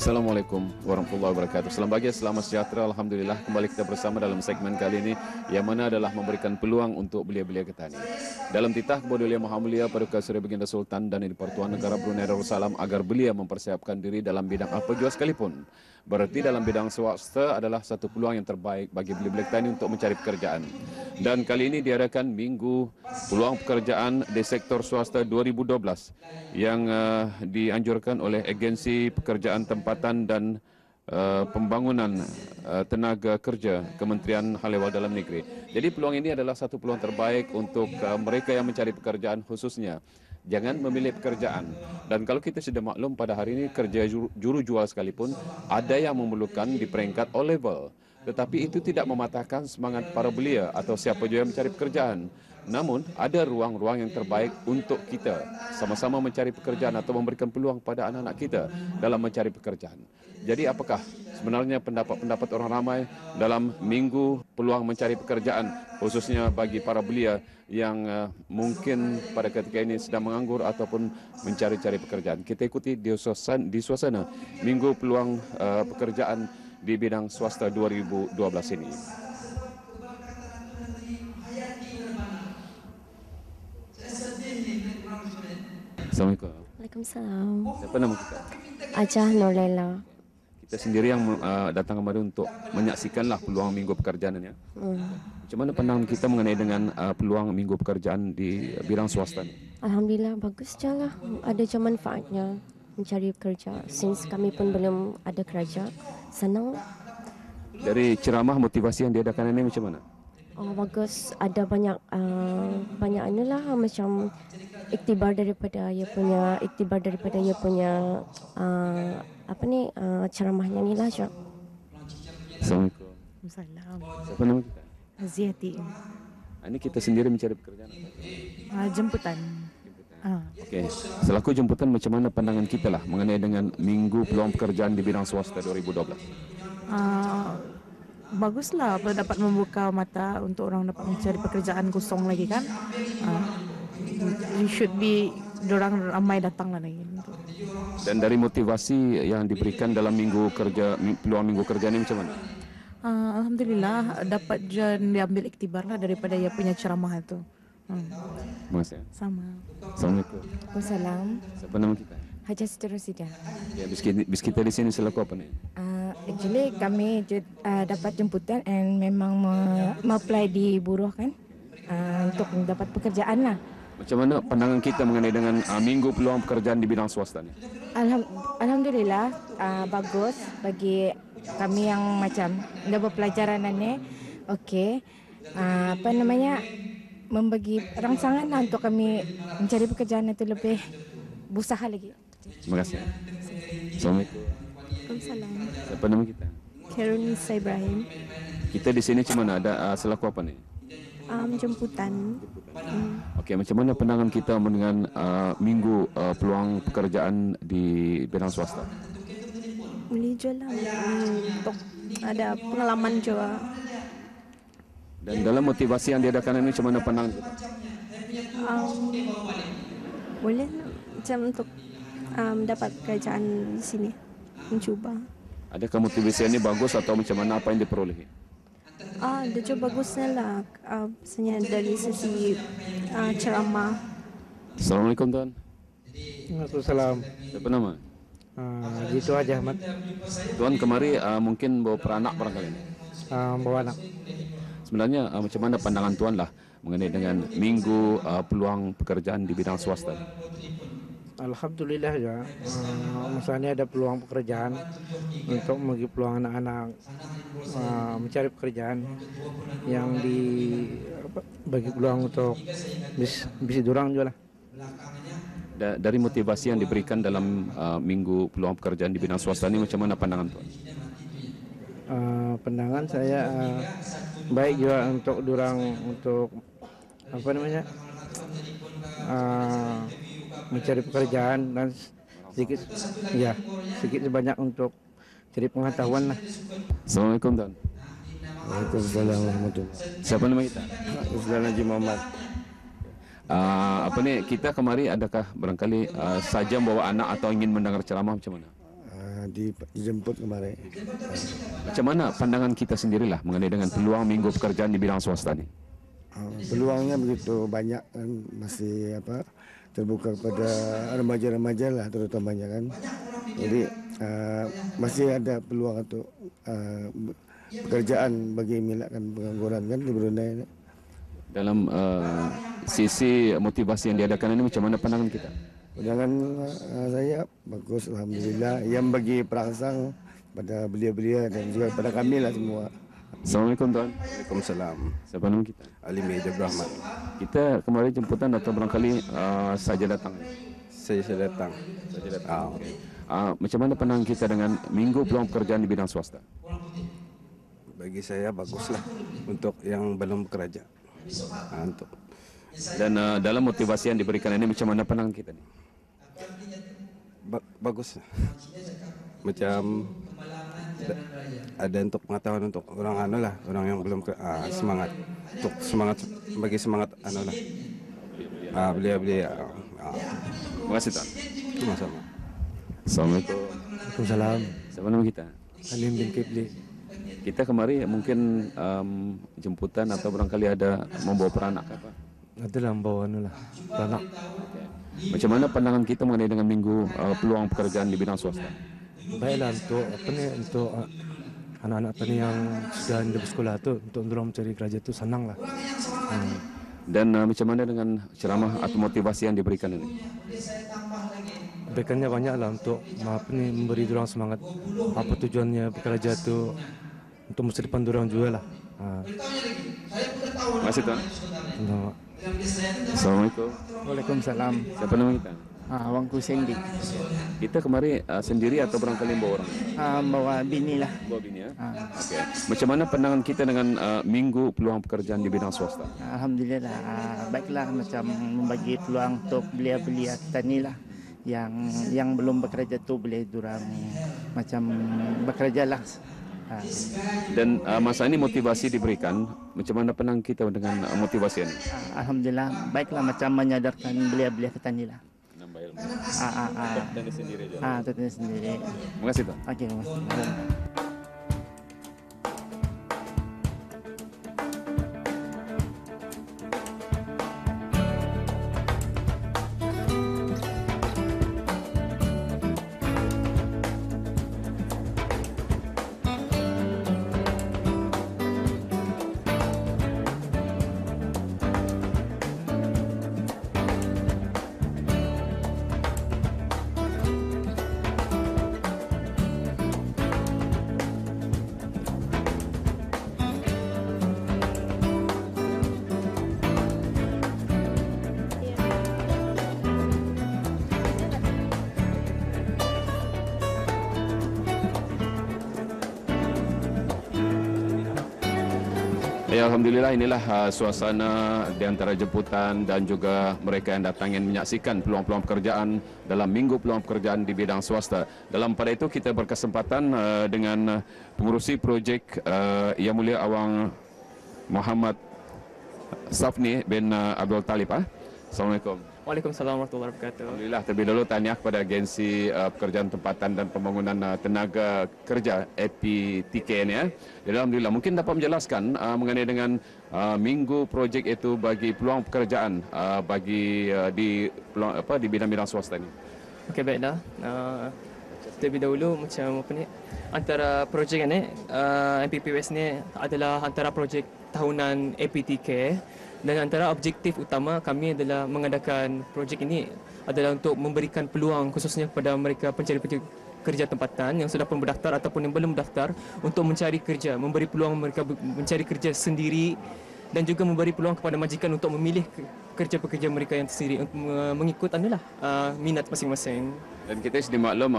Assalamualaikum warahmatullahi wabarakatuh. Selamat pagi, selamat sejahtera. Alhamdulillah kembali kita bersama dalam segmen kali ini yang mana adalah memberikan peluang untuk belia-belia ketani. Dalam titah kepada Yang Maha Mulia Paduka Suri Baginda Sultan dan Dipertuan Negara Brunei Darussalam agar belia mempersiapkan diri dalam bidang apa jua sekalipun. Berarti dalam bidang swasta adalah satu peluang yang terbaik bagi belia-belia ketani untuk mencari pekerjaan. Dan kali ini diadakan Minggu Peluang Pekerjaan di Sektor Swasta 2012 yang dianjurkan oleh Agensi Pekerjaan Tempatan dan Pembangunan Tenaga Kerja Kementerian Hal Ehwal Dalam Negeri. Jadi peluang ini adalah satu peluang terbaik untuk mereka yang mencari pekerjaan khususnya. Jangan memilih pekerjaan. Dan kalau kita sudah maklum pada hari ini kerja juru jual sekalipun ada yang memerlukan di peringkat O level. Tetapi itu tidak mematahkan semangat para belia atau siapa juga yang mencari pekerjaan. Namun, ada ruang-ruang yang terbaik untuk kita sama-sama mencari pekerjaan atau memberikan peluang pada anak-anak kita dalam mencari pekerjaan. Jadi, apakah sebenarnya pendapat-pendapat orang ramai dalam Minggu Peluang Mencari Pekerjaan, khususnya bagi para belia yang mungkin pada ketika ini sedang menganggur ataupun mencari-cari pekerjaan? Kita ikuti di suasana Minggu Peluang Pekerjaan di bidang swasta 2012 ini. Assalamualaikum. Waalaikumsalam. Siapa nama kita? Ajah Nurlela. Kita sendiri yang datang kemari untuk menyaksikanlah peluang Minggu Pekerjaan ya. Macam mana pandangan kita mengenai dengan peluang Minggu Pekerjaan di bidang swasta ni? Alhamdulillah bagus je lah. Ada je manfaatnya mencari kerja. Since kami pun belum ada kerja, senang. Dari ceramah motivasi yang diadakan ini macam mana? Oh bagus. Ada banyak inilah macam iktibar daripada ia punya ceramahnya ni lah je. Assalamualaikum. Salam. Siapa nama kita? Aziati. Ini kita sendiri mencari pekerjaan. Jemputan. Okey. Selaku jemputan, macam mana pandangan kita lah mengenai dengan Minggu Peluang Pekerjaan di bidang swasta 2012? Baguslah dapat membuka mata untuk orang dapat mencari pekerjaan kosong lagi kan. Should be dorang ramai datang lah lagi. Dan dari motivasi yang diberikan dalam peluang Minggu Kerja ini macam mana? Alhamdulillah dapat je diambil iktibar lah daripada dia punya ceramah itu. Terima kasih. Sama. Assalamualaikum. Waalaikumsalam. Siapa nama kita? Hajah Seterusida. Ya, bis kita di sini selaku apa ni? Actually kami dapat jemputan and memang apply di buruh kan untuk mendapat pekerjaan lah. Macam mana pandangan kita mengenai dengan Minggu Peluang Pekerjaan di bidang swasta ni? Alhamdulillah bagus bagi kami yang macam dah berpelajaran ni. Okey. Membagi rangsangan lah untuk kami mencari pekerjaan itu lebih berusaha lagi. Terima kasih. Assalamualaikum. Waalaikumsalam. Siapa nama kita? Khairunisa Ibrahim. Kita di sini cuma ada selaku apa ni? Jemputan. Okey, macam mana pandangan kita dengan Minggu Peluang Pekerjaan di bidang swasta? Boleh je lah untuk ada pengalaman juga. Dan dalam motivasi yang diadakan ini macam mana pandangan kita? Boleh lah macam untuk dapat pekerjaan di sini, mencuba. Adakah motivasi ini bagus atau macam mana, apa yang diperolehi? Ada juga bagusnya lah, misalnya dari sisi ceramah. Assalamualaikum tuan. Waalaikumsalam. Siapa nama? Gitu aja Ahmad. Tuan kemari mungkin bawa peranak barangkali ini. Bawa anak. Sebenarnya macam mana pandangan tuan lah mengenai dengan Minggu Peluang Pekerjaan di bidang swasta? Alhamdulillah ya. Misalnya ada peluang pekerjaan untuk bagi peluang anak-anak mencari pekerjaan yang bagi peluang untuk bisa dorang juga lah. Dari motivasi yang diberikan dalam Minggu Peluang Pekerjaan di bidang swasta ini macam mana pandangan tuan? Pandangan saya baik juga untuk dorang untuk mencari pekerjaan dan sedikit sebanyak untuk cari pengetahuan lah. Assalamualaikum tuan. Waalaikumsalam warahmatullahi. Siapa nama kita? Ustaz Haji Muhammad. Kita kemari adakah barangkali saja membawa anak atau ingin mendengar ceramah macam mana? dijemput kemarin. Macam mana pandangan kita sendirilah mengenai dengan peluang minggu pekerjaan di bidang swasta ni? Peluangnya begitu banyak kan, masih terbuka kepada remaja-remaja lah terutamanya kan. Jadi masih ada peluang untuk pekerjaan bagi mengelakkan pengangguran kan di Brunei. Dalam sisi motivasi yang diadakan ini, macam mana pandangan kita? Pandangan saya bagus, alhamdulillah. Yang bagi perangsang pada belia-belia dan juga pada kami lah semua. Assalamualaikum tuan. Waalaikumsalam. Siapa nama kita? Ali Meja Brahman. Kita kemarin jemputan atau barangkali saja datang? Saya datang. Okay. Macam mana pandangan kita dengan minggu peluang pekerjaan di bidang swasta? Bagi saya baguslah untuk yang belum bekerja. Dan dalam motivasi yang diberikan ini, macam mana pandangan kita ni? Bagus. Macam ada untuk pengetahuan untuk orang orang yang belum semangat, untuk bagi semangat belia-belia. Terima kasih tuan. Sama-sama. Assalamualaikum. Waalaikumsalam. Siapa nama kita? Halim bin Kipli. Kita kemarin mungkin jemputan atau barangkali ada membawa peranak apa? Adalah membawa peranak. Macam mana pandangan kita mengenai dengan minggu peluang pekerjaan di bidang swasta? Baiklah untuk anak-anak tani yang sudah di sekolah tu, untuk dorang mencari kerja tu senang lah. Dan macam mana dengan ceramah atau motivasi yang diberikan ini? Berikannya banyak lah untuk memberi dorang semangat. Apa tujuannya bekerja tu untuk masa depan dorang juga lah. Terima kasih tuan. Assalamualaikum. Waalaikumsalam. Siapa nama kita? Wangku Sendi. Kita kemarin sendiri atau barangkali bawa orang? Bawa bini lah. Bawa bini ya? Okey. Macam mana pandangan kita dengan minggu peluang pekerjaan di bidang swasta? Alhamdulillah. Baiklah, macam membagi peluang untuk belia-belia tani lah. Yang belum bekerja tu boleh durang macam bekerja lah. Dan masa ini motivasi diberikan, macam mana pandangan kita dengan motivasi ini? Alhamdulillah, baiklah macam menyadarkan belia-belia petani lah. Nambah ilmu. Petani sendiri je. Petani sendiri. Terima kasih tuan. Okey, terima kasih. Ya, alhamdulillah inilah suasana di antara jemputan dan juga mereka yang datang ingin menyaksikan peluang-peluang pekerjaan dalam minggu peluang pekerjaan di bidang swasta. Dalam pada itu kita berkesempatan dengan pengurusi projek Yang Mulia Awang Muhammad Safni bin Abdul Talib. Assalamualaikum. Waalaikumsalam warahmatullahi wabarakatuh. Alhamdulillah, terlebih dahulu tahniah kepada Agensi Pekerjaan Tempatan dan Pembangunan Tenaga Kerja APTK ni ya. Jadi alhamdulillah, mungkin dapat menjelaskan mengenai dengan minggu projek itu bagi peluang pekerjaan bagi di bidang-bidang swasta ni. Okey, baiklah. Terlebih dahulu macam apa ni, antara projek ni MPPWS ni adalah antara projek tahunan APTK. Dan antara objektif utama kami adalah mengadakan projek ini adalah untuk memberikan peluang khususnya kepada mereka pencari kerja tempatan yang sudah pun berdaftar ataupun yang belum berdaftar untuk mencari kerja, memberi peluang mereka mencari kerja sendiri dan juga memberi peluang kepada majikan untuk memilih kerja-pekerja mereka yang sendiri untuk mengikut minat masing-masing. Dan kita sudah maklum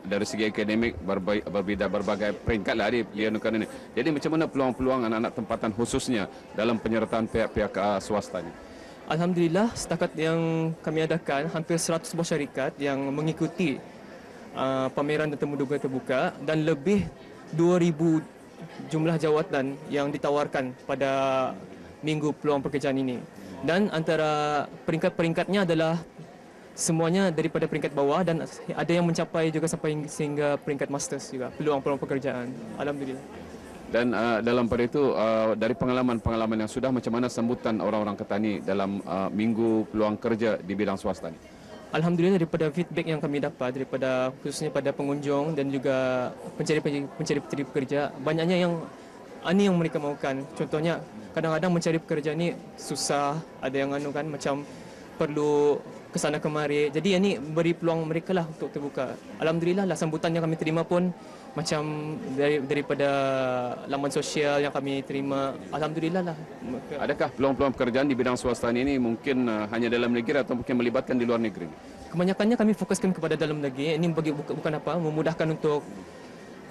dari segi akademik berbagai peringkat lah di pilihan ini. Jadi macam mana peluang-peluang anak-anak tempatan khususnya dalam penyertaan pihak-pihak swasta ini? Alhamdulillah, setakat yang kami adakan hampir 100 buah syarikat yang mengikuti pameran dan temu duga terbuka dan lebih 2,000 jumlah jawatan yang ditawarkan pada minggu peluang pekerjaan ini. Dan antara peringkat-peringkatnya adalah semuanya daripada peringkat bawah dan ada yang mencapai juga sampai sehingga peringkat masters juga, peluang-peluang pekerjaan. Alhamdulillah. Dan dalam pada itu, dari pengalaman-pengalaman yang sudah, macam mana sambutan orang-orang Ketani dalam minggu peluang kerja di bidang swasta ni? Alhamdulillah, daripada feedback yang kami dapat daripada khususnya pada pengunjung dan juga pencari pekerja, banyaknya yang ini yang mereka mahukan. Contohnya, kadang-kadang mencari pekerja ni susah, ada yang kan macam perlu kesana kemari. Jadi ini beri peluang mereka lah untuk terbuka. Alhamdulillah lah, sambutan yang kami terima pun macam daripada laman sosial yang kami terima, alhamdulillah lah. Adakah peluang-peluang pekerjaan di bidang swasta ini mungkin hanya dalam negeri atau mungkin melibatkan di luar negeri? Kebanyakannya kami fokuskan kepada dalam negeri. Ini bukan apa, memudahkan untuk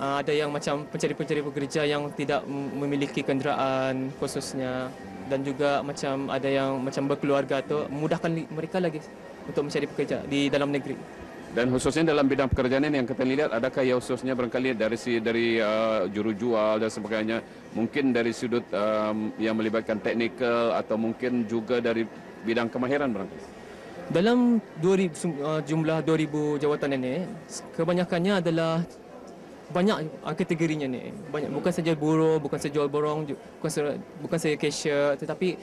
ada yang macam pencari pekerja yang tidak memiliki kenderaan khususnya, dan juga macam ada yang macam berkeluarga tu, memudahkan mereka lagi untuk mencari pekerja di dalam negeri. Dan khususnya dalam bidang pekerjaan ini yang kita lihat, adakah ya khususnya barangkali dari juru jual dan sebagainya, mungkin dari sudut yang melibatkan teknikal atau mungkin juga dari bidang kemahiran barangkali? Dalam jumlah 2,000 jawatan ini, kebanyakannya adalah banyak kategorinya ni. Banyak, bukan saja buruh, bukan saja jual borong, bukan saja cashier, tetapi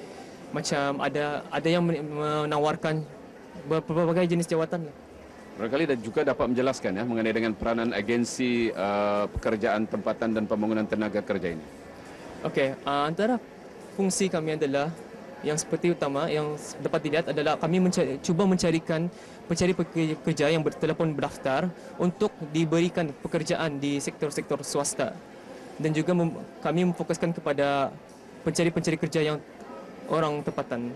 macam ada yang menawarkan berbagai jenis jawatan lah. Barangkali dan juga dapat menjelaskan ya mengenai dengan peranan agensi pekerjaan tempatan dan pembangunan tenaga kerja ini. Okey, antara fungsi kami adalah yang seperti utama yang dapat dilihat adalah kami cuba mencarikan pencari pekerja yang telah pun berdaftar untuk diberikan pekerjaan di sektor-sektor swasta, dan juga kami memfokuskan kepada pencari kerja yang orang tempatan.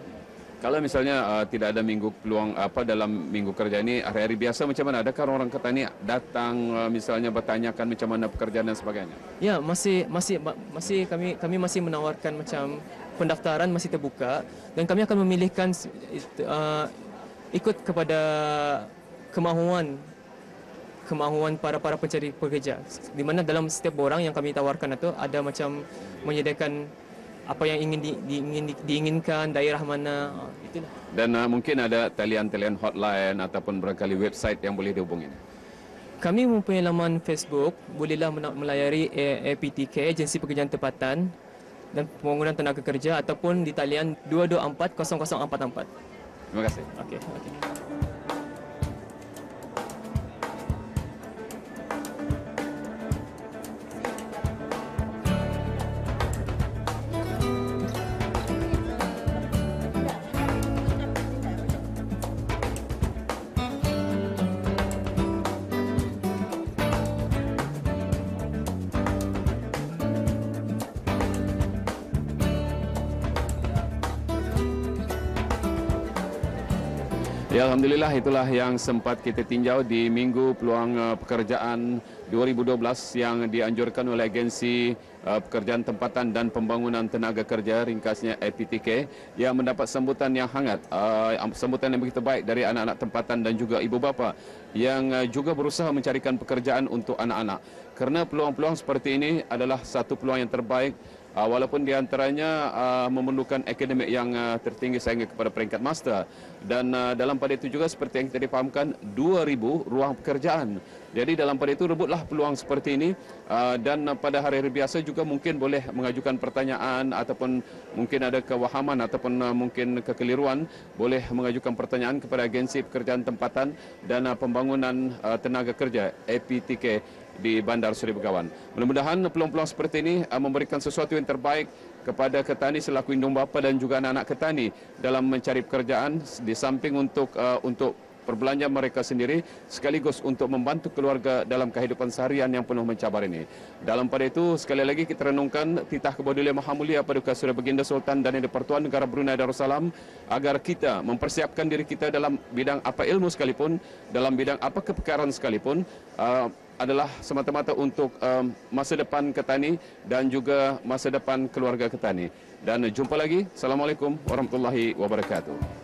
Kalau misalnya tidak ada minggu peluang dalam minggu kerja ini, hari-hari biasa macam mana? Adakah orang Ketani datang misalnya bertanyakan macam mana pekerjaan dan sebagainya? Ya, masih kami masih menawarkan macam pendaftaran masih terbuka, dan kami akan memilihkan ikut kepada kemahuan para pencari pekerja, di mana dalam setiap orang yang kami tawarkan itu ada macam menyediakan apa yang diinginkan, daerah mana, itulah. Dan mungkin ada talian-talian hotline ataupun barangkali website yang boleh dihubungi. Kami mempunyai laman Facebook, bolehlah melayari APTK, Agensi Pekerjaan Tempatan dan Pembangunan Tenaga Kerja, ataupun di talian 224 0044. Terima kasih. Okey. Ya, alhamdulillah, itulah yang sempat kita tinjau di Minggu Peluang Pekerjaan 2012 yang dianjurkan oleh Agensi Pekerjaan Tempatan dan Pembangunan Tenaga Kerja, ringkasnya APTK, yang mendapat sambutan yang hangat, sambutan yang begitu baik dari anak-anak tempatan dan juga ibu bapa yang juga berusaha mencarikan pekerjaan untuk anak-anak. Kerana peluang-peluang seperti ini adalah satu peluang yang terbaik, walaupun di antaranya memerlukan akademik yang tertinggi sehingga kepada peringkat master, dan dalam pada itu juga seperti yang kita difahamkan 2,000 ruang pekerjaan. Jadi dalam pada itu rebutlah peluang seperti ini, dan pada hari-hari biasa juga mungkin boleh mengajukan pertanyaan ataupun mungkin ada kewahaman ataupun mungkin kekeliruan, boleh mengajukan pertanyaan kepada Agensi Pekerjaan Tempatan dan Pembangunan Tenaga Kerja APTK di Bandar Seri Begawan. Mudah-mudahan peluang-peluang seperti ini memberikan sesuatu yang terbaik kepada Ketani selaku indung bapa dan juga anak-anak Ketani dalam mencari pekerjaan, di samping untuk perbelanja mereka sendiri, sekaligus untuk membantu keluarga dalam kehidupan seharian yang penuh mencabar ini. Dalam pada itu, sekali lagi kita renungkan titah Kebadulian Maha Mulia Paduka Surya Baginda Sultan dan Yang di-Pertuan Negara Brunei Darussalam, agar kita mempersiapkan diri kita dalam bidang apa ilmu sekalipun, dalam bidang apa kepekaran sekalipun, adalah semata-mata untuk masa depan Ketani dan juga masa depan keluarga Ketani. Dan jumpa lagi. Assalamualaikum warahmatullahi wabarakatuh.